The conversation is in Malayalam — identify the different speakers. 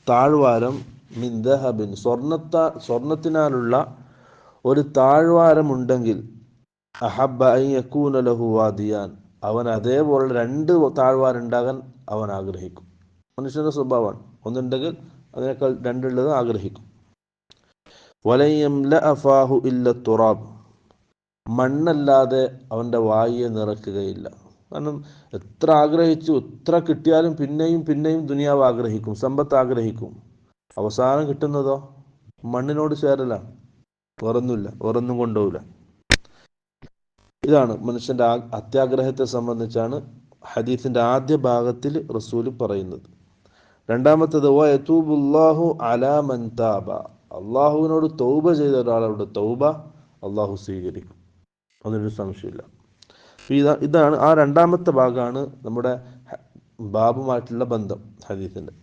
Speaker 1: താഴ്വാരം മിൻ ദഹബിൻ സ്വർണത്തിനാലുള്ള ഒരു താഴ്വാരമുണ്ടെങ്കിൽ അഹബ്ബ അൻ യകൂന ലഹു വാദിയാൻ, അവൻ അതേപോലെ രണ്ട് താഴ്വാരുണ്ടാകാൻ അവൻ ആഗ്രഹിക്കും. മനുഷ്യന്റെ സ്വഭാവമാണ്, ഒന്നുണ്ടെങ്കിൽ അതിനേക്കാൾ രണ്ടുള്ളത് ആഗ്രഹിക്കും. വലൻ യംലഅ ഫാഹു ഇല്ല തുറാബ്, മണ്ണല്ലാതെ അവൻ്റെ വായിയെ നിറയ്ക്കുകയില്ല. കാരണം എത്ര ആഗ്രഹിച്ചു, എത്ര കിട്ടിയാലും പിന്നെയും പിന്നെയും ദുനിയാവ് ആഗ്രഹിക്കും, സമ്പത്ത് ആഗ്രഹിക്കും. അവസാനം കിട്ടുന്നതോ മണ്ണിനോട് ചേരലാണ്, വേറൊന്നുമില്ല, വേറൊന്നും കൊണ്ടുപോകില്ല. ഇതാണ് മനുഷ്യന്റെ അത്യാഗ്രഹത്തെ സംബന്ധിച്ചാണ് ഹദീസിന്റെ ആദ്യ ഭാഗത്തിൽ റസൂൽ പറയുന്നത്. രണ്ടാമത്തേത് വയതൂബുല്ലാഹു അലാ മൻ താബ, അള്ളാഹുവിനോട് തൗബ ചെയ്ത ഒരാളുടെ തൗബ അള്ളാഹു സ്വീകരിക്കും, അതിനൊരു സംശയമില്ല. ഇതാണ് ആ രണ്ടാമത്തെ ഭാഗമാണ് നമ്മുടെ ബാബുമായിട്ടുള്ള ബന്ധം ഹദീസിന്റെ.